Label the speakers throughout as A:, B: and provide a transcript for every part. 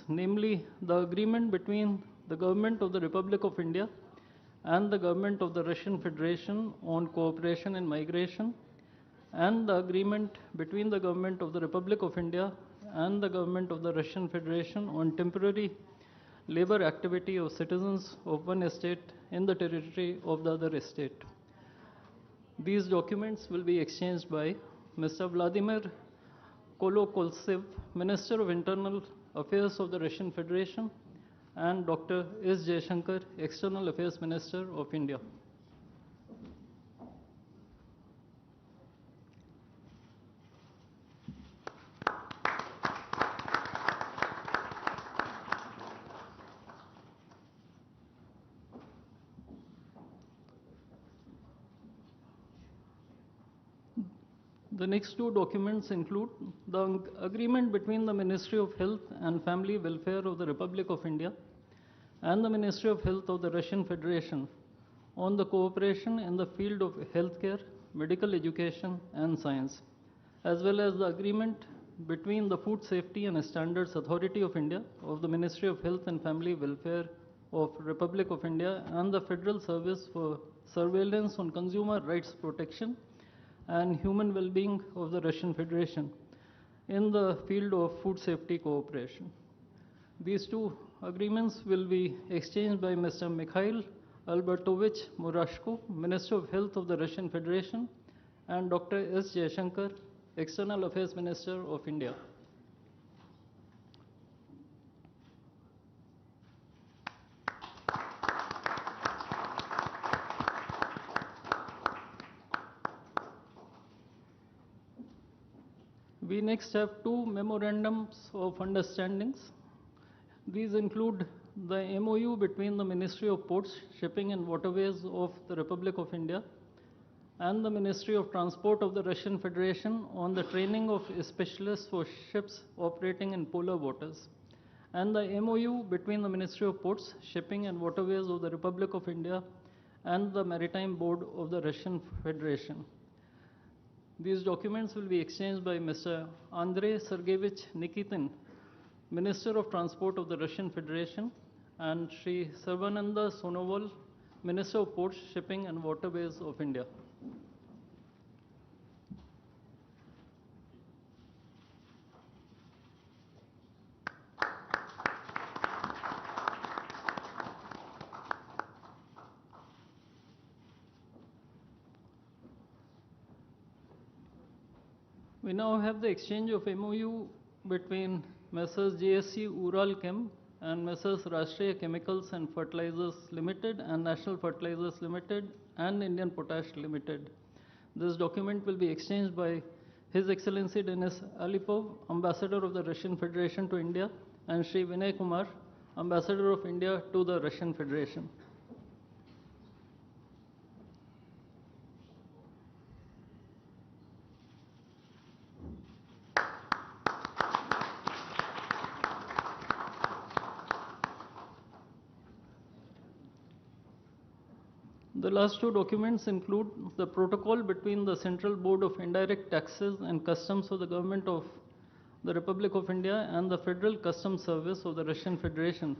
A: namely the agreement between the Government of the Republic of India and the Government of the Russian Federation on cooperation in migration, and the agreement between the Government of the Republic of India and the Government of the Russian Federation on temporary labor activity of citizens of one state in the territory of the other state. These documents will be exchanged by Mr. Vladimir Kolokoltsev, Minister of Internal Affairs of the Russian Federation, and Dr. S. Jaishankar, External Affairs Minister of India. The next two documents include the agreement between the Ministry of Health and Family Welfare of the Republic of India and the Ministry of Health of the Russian Federation on the cooperation in the field of healthcare, medical education, and science, as well as the agreement between the Food Safety and Standards Authority of India of the Ministry of Health and Family Welfare of Republic of India and the Federal Service for Surveillance on Consumer Rights Protection and Human Well-being of the Russian Federation in the field of food safety cooperation. These two agreements will be exchanged by Mr. Mikhail Albertovich Murashko, Minister of Health of the Russian Federation, and Dr. S. Jaishankar, External Affairs Minister of India. We next have two memorandums of understandings. These include the MOU between the Ministry of Ports, Shipping and Waterways of the Republic of India and the Ministry of Transport of the Russian Federation on the training of specialists for ships operating in polar waters, and the MOU between the Ministry of Ports, Shipping and Waterways of the Republic of India and the Maritime Board of the Russian Federation. These documents will be exchanged by Mr. Andrei Sergeyevich Nikitin, Minister of Transport of the Russian Federation, and Sri Sarvananda Sonoval, Minister of Ports, Shipping and Waterways of India. We now have the exchange of MOU between Messrs. JSC Ural Chem and Messrs. Rashtriya Chemicals and Fertilizers Limited and National Fertilizers Limited and Indian Potash Limited. This document will be exchanged by His Excellency Denis Alipov, Ambassador of the Russian Federation to India, and Sri Vinay Kumar, Ambassador of India to the Russian Federation. The last two documents include the protocol between the Central Board of Indirect Taxes and Customs of the Government of the Republic of India and the Federal Customs Service of the Russian Federation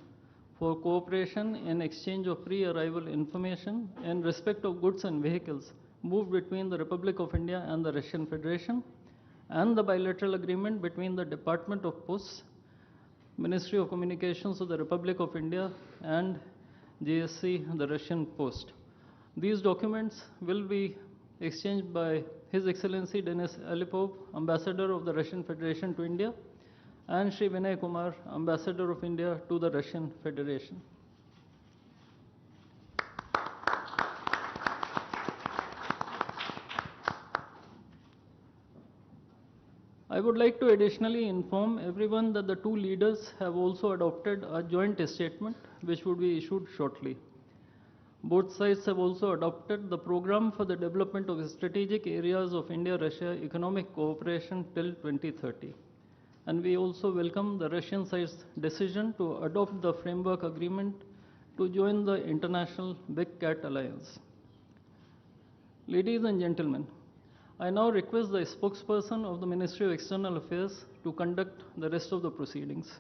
A: for cooperation in exchange of pre-arrival information in respect of goods and vehicles moved between the Republic of India and the Russian Federation, and the bilateral agreement between the Department of Posts, Ministry of Communications of the Republic of India, and JSC, the Russian Post. These documents will be exchanged by His Excellency Denis Alipov, Ambassador of the Russian Federation to India, and Sri Vinay Kumar, Ambassador of India to the Russian Federation. I would like to additionally inform everyone that the two leaders have also adopted a joint statement which would be issued shortly. Both sides have also adopted the program for the development of strategic areas of India-Russia economic cooperation till 2030. And we also welcome the Russian side's decision to adopt the framework agreement to join the International Big Cat Alliance. Ladies and gentlemen, I now request the spokesperson of the Ministry of External Affairs to conduct the rest of the proceedings.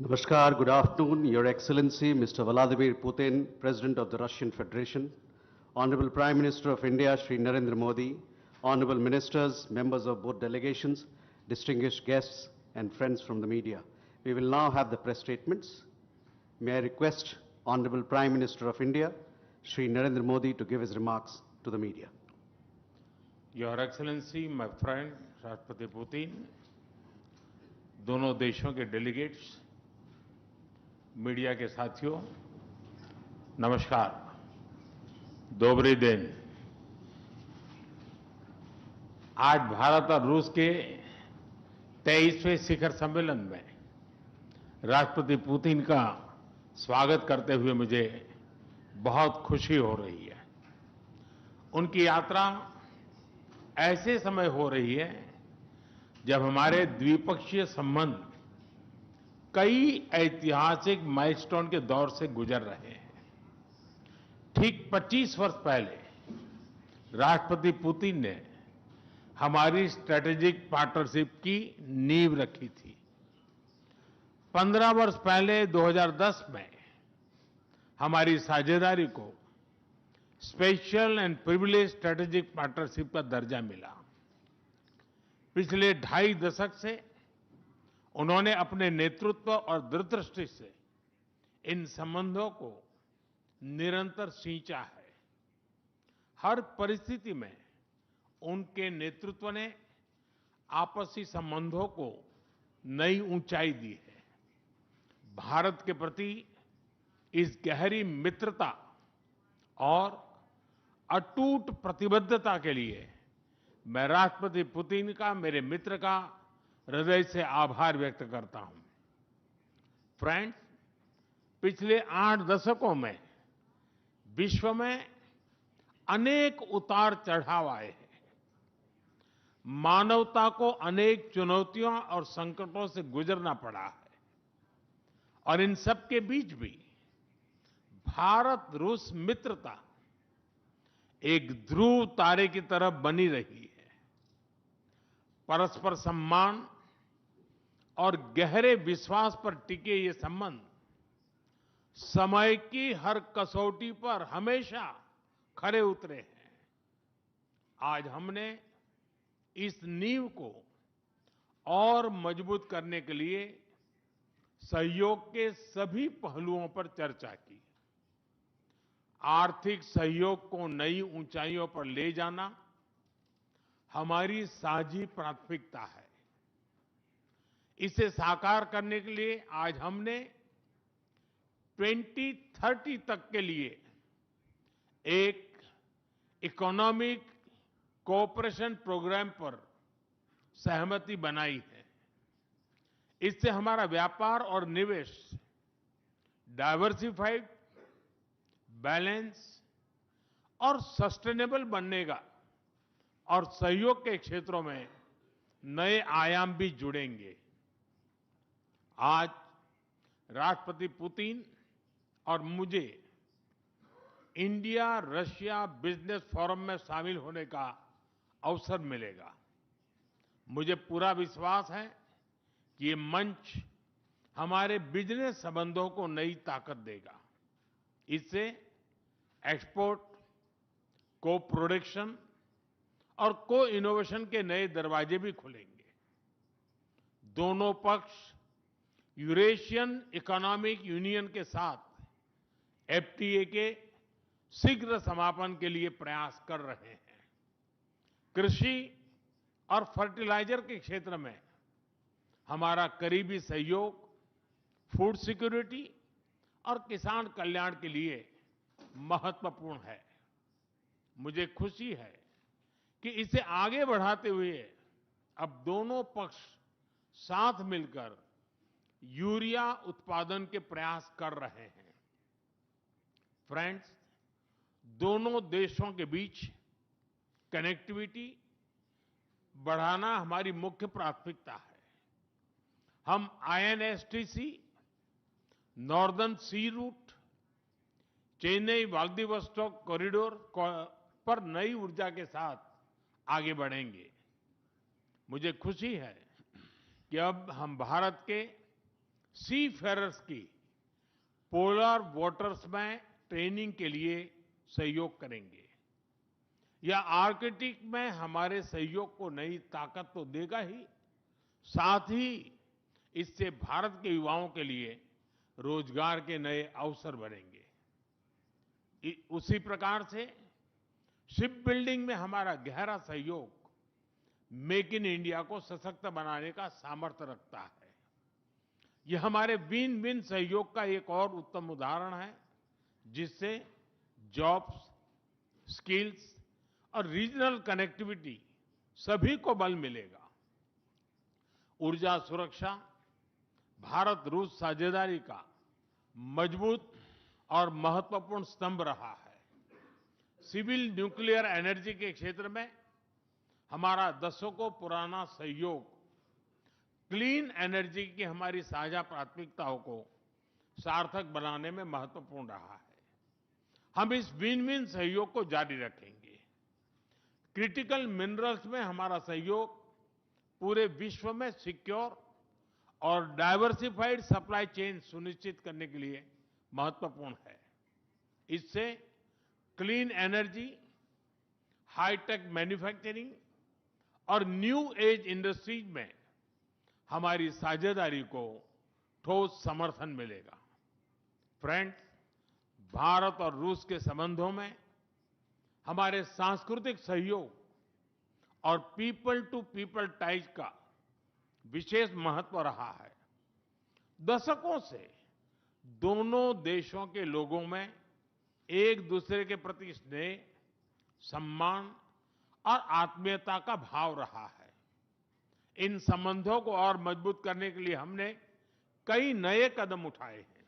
B: Namaskar, good afternoon, Your Excellency, Mr. Vladimir Putin, President of the Russian Federation, Honorable Prime Minister of India, Shri Narendra Modi, Honorable Ministers, members of both delegations, distinguished guests, and friends from the media. We will now have the press statements. May I request Honorable Prime Minister of India, Shri Narendra Modi, to give his remarks to the media.
C: Your excellency, my friend राष्ट्रपति Putin, दोनों देशों के delegates, media के साथियों, नमस्कार, दोबरी दिन। आज भारत और रूस के 23वें शिखर सम्मेलन में राष्ट्रपति पुतिन का स्वागत करते हुए मुझे बहुत खुशी हो रही है। उनकी यात्रा ऐसे समय हो रही है जब हमारे द्विपक्षीय संबंध कई ऐतिहासिक माइलस्टोन के दौर से गुजर रहे हैं। ठीक 25 वर्ष पहले राष्ट्रपति पुतिन ने हमारी स्ट्रेटेजिक पार्टनरशिप की नींव रखी थी। 15 वर्ष पहले 2010 में हमारी साझेदारी को special and privilege strategic partnership का दर्जा मिला। पिछले 2.5 दशक से उन्होंने अपने नेतृत्व और दूरदृष्टि से इन संबंधों को निरंतर सींचा है। हर परिस्थिति में उनके नेतृत्व ने आपसी संबंधों को नई ऊंचाई दी है। भारत के प्रति इस गहरी मित्रता और अटूट प्रतिबद्धता के लिए मैं राष्ट्रपति पुतिन का, मेरे मित्र का हृदय से आभार व्यक्त करता हूं। फ्रेंड्स, पिछले 8 दशकों में विश्व में अनेक उतार चढ़ाव आए हैं। मानवता को अनेक चुनौतियों और संकटों से गुजरना पड़ा है और इन सब के बीच भी भारत रूस मित्रता एक ध्रुव तारे की तरह बनी रही है। परस्पर सम्मान और गहरे विश्वास पर टिके ये संबंध समय की हर कसौटी पर हमेशा खरे उतरे हैं। आज हमने इस नींव को और मजबूत करने के लिए सहयोग के सभी पहलुओं पर चर्चा की। आर्थिक सहयोग को नई ऊंचाइयों पर ले जाना हमारी साझी प्राथमिकता है। इसे साकार करने के लिए आज हमने 2030 तक के लिए एक इकोनॉमिक कोऑपरेशन प्रोग्राम पर सहमति बनाई है। इससे हमारा व्यापार और निवेश डाइवर्सिफाइड, बैलेंस और सस्टेनेबल बनेगा और सहयोग के क्षेत्रों में नए आयाम भी जुड़ेंगे। आज राष्ट्रपति पुतिन और मुझे इंडिया रशिया बिजनेस फोरम में शामिल होने का अवसर मिलेगा। मुझे पूरा विश्वास है कि ये मंच हमारे बिजनेस संबंधों को नई ताकत देगा। इससे एक्सपोर्ट, को प्रोडक्शन और को इनोवेशन के नए दरवाजे भी खुलेंगे। दोनों पक्ष यूरेशियन इकोनॉमिक यूनियन के साथ एफटीए के शीघ्र समापन के लिए प्रयास कर रहे हैं। कृषि और फर्टिलाइजर के क्षेत्र में हमारा करीबी सहयोग फूड सिक्योरिटी और किसान कल्याण के लिए महत्वपूर्ण है। मुझे खुशी है कि इसे आगे बढ़ाते हुए अब दोनों पक्ष साथ मिलकर यूरिया उत्पादन के प्रयास कर रहे हैं। फ्रेंड्स, दोनों देशों के बीच कनेक्टिविटी बढ़ाना हमारी मुख्य प्राथमिकता है। हम आईएनएसटीसी, नॉर्दर्न सी रूट, चेन्नई व्लादिवोस्टोक कॉरिडोर पर नई ऊर्जा के साथ आगे बढ़ेंगे। मुझे खुशी है कि अब हम भारत के सी फेरर्स की पोलर वाटर्स में ट्रेनिंग के लिए सहयोग करेंगे। यह आर्कटिक में हमारे सहयोग को नई ताकत तो देगा ही, साथ ही इससे भारत के युवाओं के लिए रोजगार के नए अवसर बनेंगे। उसी प्रकार से शिप बिल्डिंग में हमारा गहरा सहयोग मेक इन इंडिया को सशक्त बनाने का सामर्थ्य रखता है। यह हमारे विन विन सहयोग का एक और उत्तम उदाहरण है, जिससे जॉब्स, स्किल्स और रीजनल कनेक्टिविटी सभी को बल मिलेगा। ऊर्जा सुरक्षा भारत रूस साझेदारी का मजबूत और महत्वपूर्ण स्तंभ रहा है। सिविल न्यूक्लियर एनर्जी के क्षेत्र में हमारा दशकों पुराना सहयोग क्लीन एनर्जी की हमारी साझा प्राथमिकताओं को सार्थक बनाने में महत्वपूर्ण रहा है। हम इस विन विन सहयोग को जारी रखेंगे। क्रिटिकल मिनरल्स में हमारा सहयोग पूरे विश्व में सिक्योर और डाइवर्सिफाइड सप्लाई चेन सुनिश्चित करने के लिए महत्वपूर्ण है। इससे क्लीन एनर्जी, हाईटेक मैन्युफैक्चरिंग और न्यू एज इंडस्ट्रीज में हमारी साझेदारी को ठोस समर्थन मिलेगा। फ्रेंड्स, भारत और रूस के संबंधों में हमारे सांस्कृतिक सहयोग और पीपल टू पीपल टाइज का विशेष महत्व रहा है। दशकों से दोनों देशों के लोगों में एक दूसरे के प्रति स्नेह, सम्मान और आत्मीयता का भाव रहा है। इन संबंधों को और मजबूत करने के लिए हमने कई नए कदम उठाए हैं।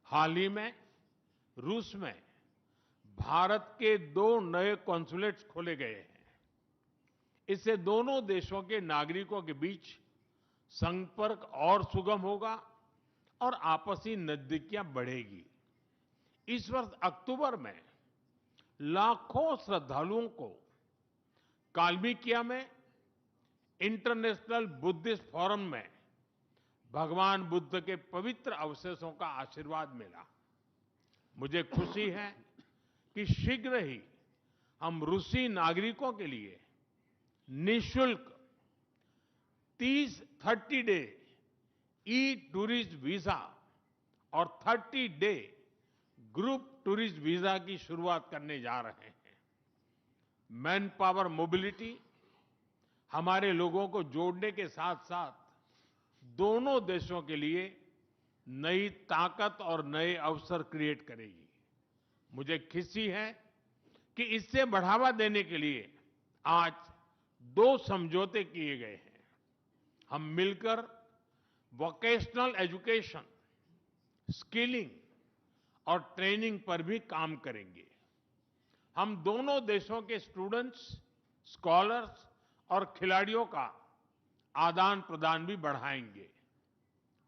C: हाल ही में रूस में भारत के 2 नए कॉन्सुलेट्स खोले गए हैं। इससे दोनों देशों के नागरिकों के बीच संपर्क और सुगम होगा और आपसी नजदीकियां बढ़ेगी। इस वर्ष अक्टूबर में लाखों श्रद्धालुओं को काल्मिकिया में इंटरनेशनल बुद्धिस्ट फोरम में भगवान बुद्ध के पवित्र अवशेषों का आशीर्वाद मिला। मुझे खुशी है कि शीघ्र ही हम रूसी नागरिकों के लिए निःशुल्क 30 डे ई टूरिस्ट वीजा और 30 डे ग्रुप टूरिस्ट वीजा की शुरुआत करने जा रहे हैं। मैन पावर मोबिलिटी हमारे लोगों को जोड़ने के साथ साथ दोनों देशों के लिए नई ताकत और नए अवसर क्रिएट करेगी। मुझे खुशी है कि इससे बढ़ावा देने के लिए आज 2 समझौते किए गए हैं। हम मिलकर वोकेशनल एजुकेशन, स्किलिंग और ट्रेनिंग पर भी काम करेंगे। हम दोनों देशों के स्टूडेंट्स, स्कॉलर्स और खिलाड़ियों का आदान प्रदान भी बढ़ाएंगे।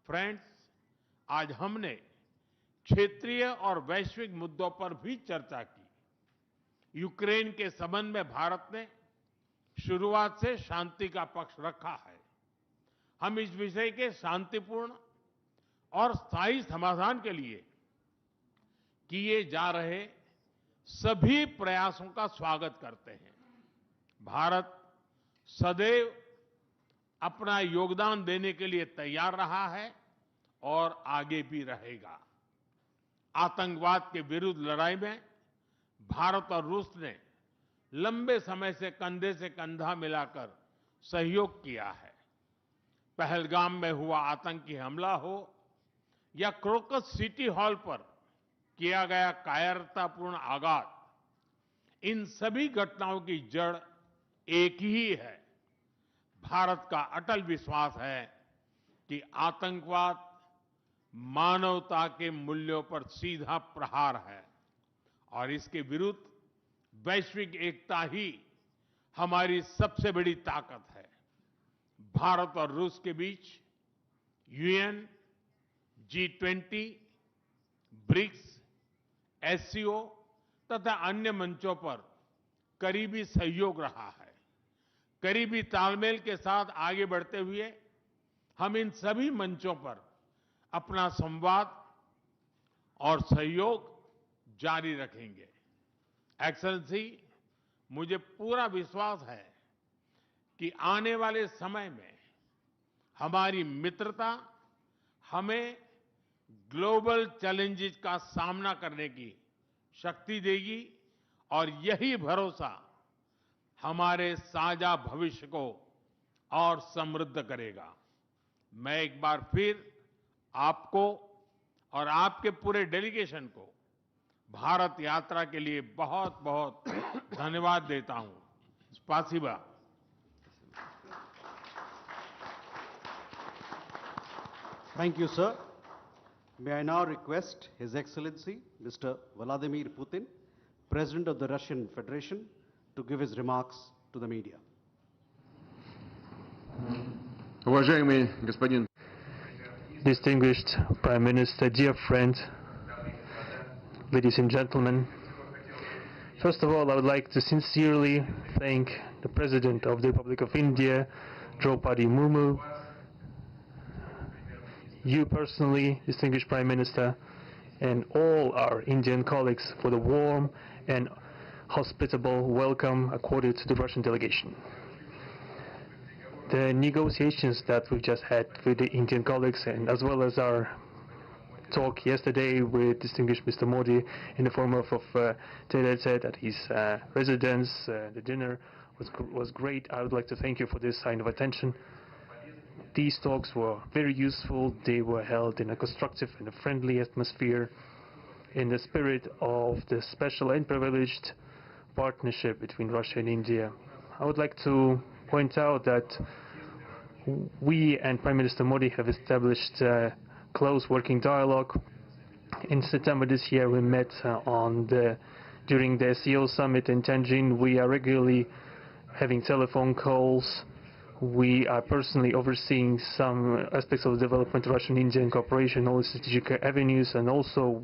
C: फ्रेंड्स, आज हमने क्षेत्रीय और वैश्विक मुद्दों पर भी चर्चा की। यूक्रेन के संबंध में भारत ने शुरुआत से शांति का पक्ष रखा है। हम इस विषय के शांतिपूर्ण और स्थायी समाधान के लिए किए जा रहे सभी प्रयासों का स्वागत करते हैं। भारत सदैव अपना योगदान देने के लिए तैयार रहा है और आगे भी रहेगा। आतंकवाद के विरुद्ध लड़ाई में भारत और रूस ने लंबे समय से कंधा मिलाकर सहयोग किया है। पहलगाम में हुआ आतंकी हमला हो या क्रोकस सिटी हॉल पर किया गया कायरतापूर्ण आघात, इन सभी घटनाओं की जड़ एक ही है। भारत का अटल विश्वास है कि आतंकवाद मानवता के मूल्यों पर सीधा प्रहार है और इसके विरुद्ध वैश्विक एकता ही हमारी सबसे बड़ी ताकत है। भारत और रूस के बीच यूएन, G20, ब्रिक्स, एससीओ तथा अन्य मंचों पर करीबी सहयोग रहा है। करीबी तालमेल के साथ आगे बढ़ते हुए हम इन सभी मंचों पर अपना संवाद और सहयोग जारी रखेंगे। एक्सेलेंसी, मुझे पूरा विश्वास है कि आने वाले समय में हमारी मित्रता हमें ग्लोबल चैलेंजेस का सामना करने की शक्ति देगी और यही भरोसा हमारे साझा भविष्य को और समृद्ध करेगा। मैं एक बार फिर आपको और आपके पूरे डेलीगेशन को भारत यात्रा के लिए बहुत बहुत धन्यवाद देता हूं। स्पासिबा।
B: Thank you, sir. May I now request His Excellency, Mr. Vladimir Putin, President of the Russian Federation, to give his remarks to the media.
D: Уважаемый господин
E: Distinguished Prime Minister, dear friend, ladies and gentlemen, first of all, I would like to sincerely thank the President of the Republic of India, Draupadi Murmu, you personally, distinguished Prime Minister, and all our Indian colleagues for the warm and hospitable welcome accorded to the Russian delegation. The negotiations that we've just had with the Indian colleagues, and as well as our talk yesterday with distinguished Mr. Modi in the form of tete-a-tete at his residence, the dinner was great. I would like to thank you for this sign of attention. These talks were very useful. They were held in a constructive and a friendly atmosphere in the spirit of the special and privileged partnership between Russia and India. I would like to point out that we and Prime Minister Modi have established a close working dialogue. In September this year, we met during the SEO summit in Tianjin. We are regularly having telephone calls. We are personally overseeing some aspects of the development of Russian-Indian cooperation, all the strategic avenues, and also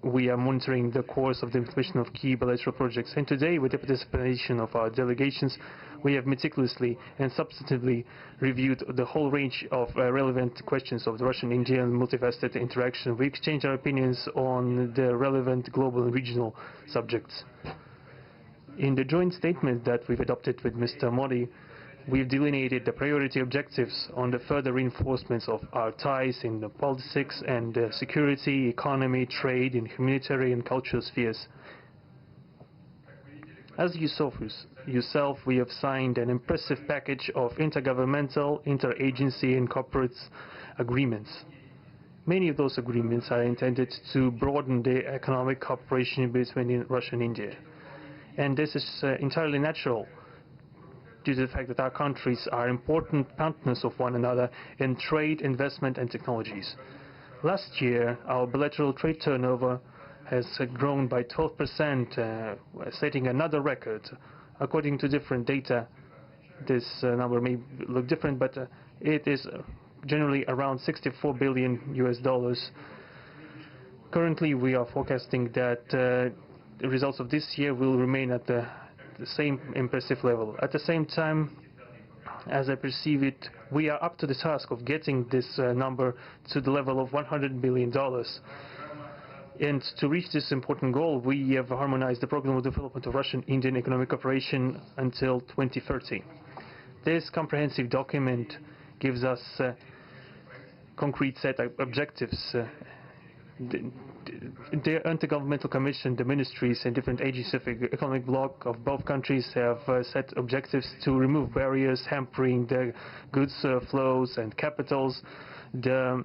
E: we are monitoring the course of the implementation of key bilateral projects. And today, with the participation of our delegations, we have meticulously and substantively reviewed the whole range of relevant questions of the Russian-Indian multifaceted interaction. We exchanged our opinions on the relevant global and regional subjects. In the joint statement that we've adopted with Mr. Modi, we've delineated the priority objectives on the further reinforcements of our ties in the politics and security, economy, trade, in humanitarian and cultural spheres. As you saw for yourself, we have signed an impressive package of intergovernmental, interagency and corporate agreements. Many of those agreements are intended to broaden the economic cooperation between Russia and India. And this is entirely natural, due to the fact that our countries are important partners of one another in trade, investment and technologies. Last year, our bilateral trade turnover has grown by 12%, setting another record. According to different data, this number may look different, but it is generally around $64 billion US. Currently, we are forecasting that the results of this year will remain at the same impressive level. At the same time, as I perceive it, we are up to the task of getting this number to the level of $100 billion. And to reach this important goal, we have harmonized the program of development of Russian-Indian economic cooperation until 2030. This comprehensive document gives us a concrete set of objectives. The Intergovernmental Commission, the ministries and different agencies of the economic bloc of both countries have set objectives to remove barriers hampering the goods flows and capitals, the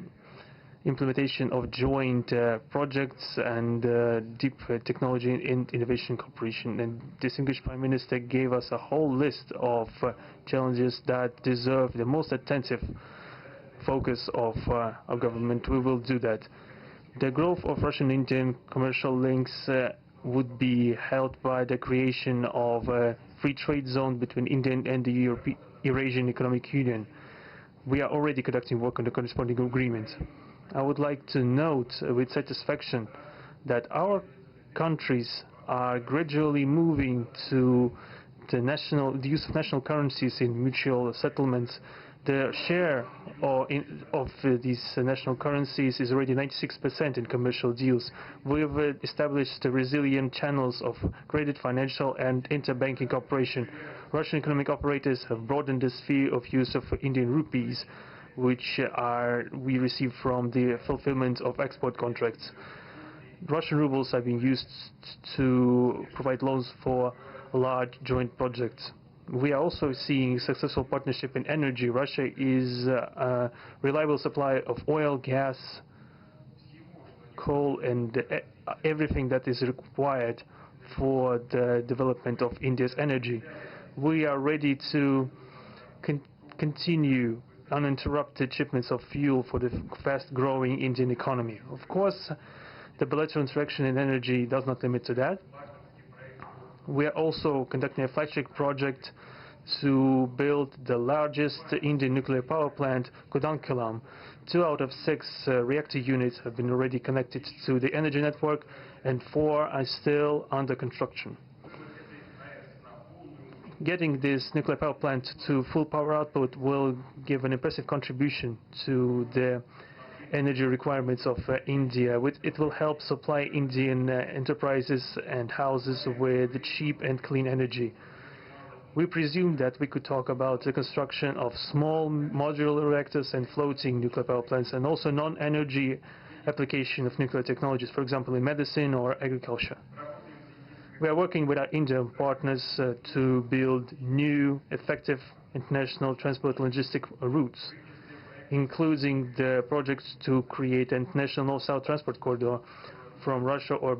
E: implementation of joint projects and deep technology and innovation cooperation. And distinguished Prime Minister gave us a whole list of challenges that deserve the most attentive focus of our government. We will do that. The growth of Russian-Indian commercial links would be helped by the creation of a free trade zone between India and the Eurasian Economic Union. We are already conducting work on the corresponding agreement. I would like to note with satisfaction that our countries are gradually moving to the use of national currencies in mutual settlements. The share of these national currencies is already 96% in commercial deals. We've established resilient channels of credit, financial and interbanking cooperation. Russian economic operators have broadened the sphere of use of Indian rupees, which we receive from the fulfillment of export contracts. Russian rubles are being used to provide loans for large joint projects. We are also seeing successful partnership in energy. Russia is a reliable supplier of oil, gas, coal and everything that is required for the development of India's energy. We are ready to continue uninterrupted shipments of fuel for the fast-growing Indian economy. Of course, the bilateral interaction in energy does not limit to that. We are also conducting a flagship project to build the largest Indian nuclear power plant, Kudankulam. 2 out of 6 reactor units have been already connected to the energy network and 4 are still under construction. Getting this nuclear power plant to full power output will give an impressive contribution to the energy requirements of India. It will help supply Indian enterprises and houses with cheap and clean energy. We presume that we could talk about the construction of small modular reactors and floating nuclear power plants, and also non-energy application of nuclear technologies, for example in medicine or agriculture. We are working with our Indian partners to build new, effective international transport logistic routes, including the projects to create an international north-south transport corridor from Russia and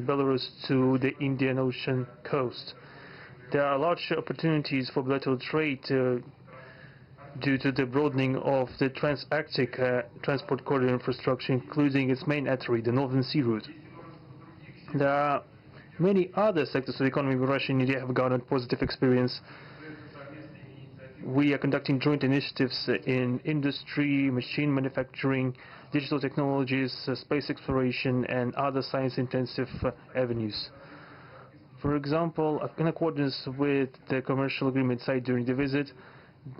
E: Belarus to the Indian Ocean coast. There are large opportunities for bilateral trade due to the broadening of the trans-Arctic transport corridor infrastructure, including its main artery, the Northern Sea Route. There are many other sectors of the economy where Russia and India have garnered positive experience. We are conducting joint initiatives in industry, machine manufacturing, digital technologies, space exploration, and other science-intensive avenues. For example, in accordance with the commercial agreement signed during the visit,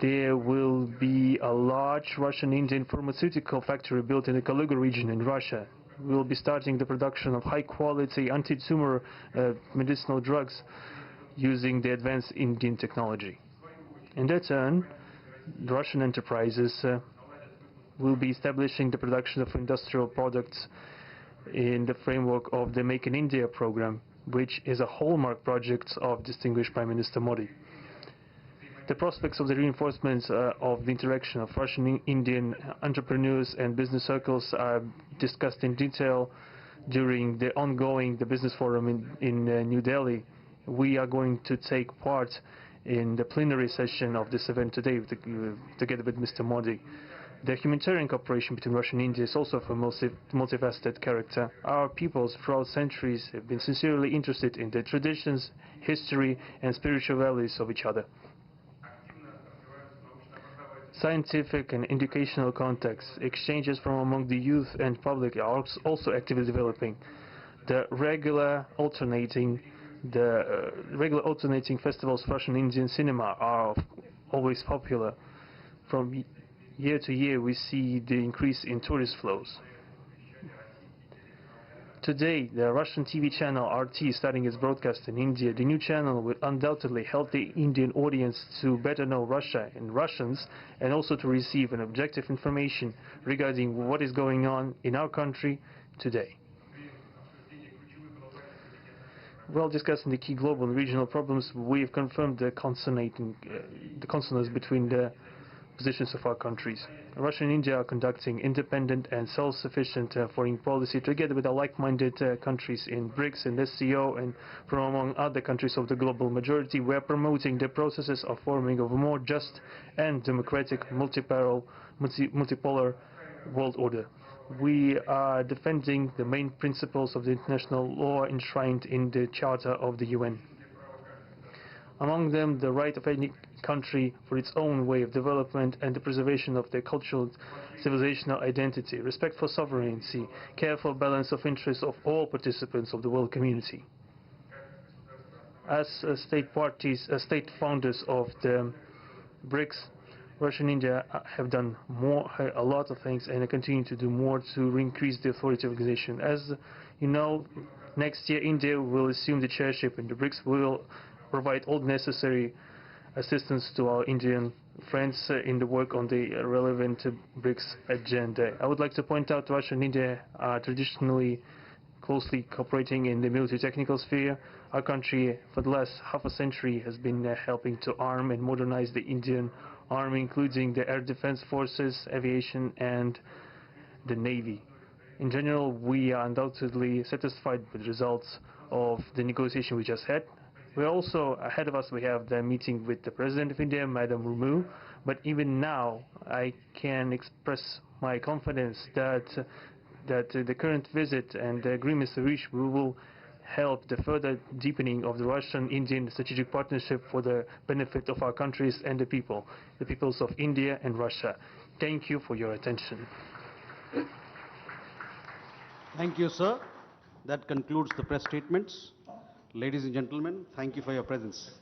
E: there will be a large Russian-Indian pharmaceutical factory built in the Kaluga region in Russia. We will be starting the production of high-quality anti-tumor medicinal drugs using the advanced Indian technology. In their turn, Russian enterprises will be establishing the production of industrial products in the framework of the Make in India program, which is a hallmark project of distinguished Prime Minister Modi. The prospects of the reinforcement of the interaction of Russian-Indian entrepreneurs and business circles are discussed in detail during the ongoing Business Forum in New Delhi. We are going to take part in the plenary session of this event today together with Mr. Modi. The humanitarian cooperation between Russia and India is also of a multifaceted character. Our peoples throughout centuries have been sincerely interested in the traditions, history and spiritual values of each other. Scientific and educational contacts, exchanges from among the youth and public are also actively developing. The regular alternating festivals of Russian Indian cinema are always popular. From year to year we see the increase in tourist flows. Today, the Russian TV channel RT is starting its broadcast in India. The new channel will undoubtedly help the Indian audience to better know Russia and Russians, and also to receive an objective information regarding what is going on in our country today. While discussing the key global and regional problems, we have confirmed the consonance between the positions of our countries. Russia and India are conducting independent and self-sufficient foreign policy together with the like-minded countries in BRICS and SCO, and from among other countries of the global majority. We are promoting the processes of forming of a more just and democratic multipolar world order. We are defending the main principles of the international law enshrined in the Charter of the UN. Among them, the right of any country for its own way of development and the preservation of their cultural civilizational identity, respect for sovereignty, careful balance of interests of all participants of the world community. As state parties, state founders of the BRICS, Russia and India have done a lot of things and continue to do more to increase the authority of the organization. As you know, next year India will assume the chairship in the BRICS. We will provide all necessary assistance to our Indian friends in the work on the relevant BRICS agenda. I would like to point out Russia and India are traditionally closely cooperating in the military technical sphere. Our country, for the last half a century, has been helping to arm and modernize the Indian Army, including the air defense forces, aviation, and the Navy. In general, we are undoubtedly satisfied with the results of the negotiation we just had. We're also, ahead of us, we have the meeting with the President of India, Madam Murmu, but even now, I can express my confidence that the current visit and the agreements reached will help the further deepening of the Russian-Indian strategic partnership for the benefit of our countries and the peoples of India and Russia. Thank you for your attention.
B: Thank you, sir. That concludes the press statements. Ladies and gentlemen, thank you for your presence.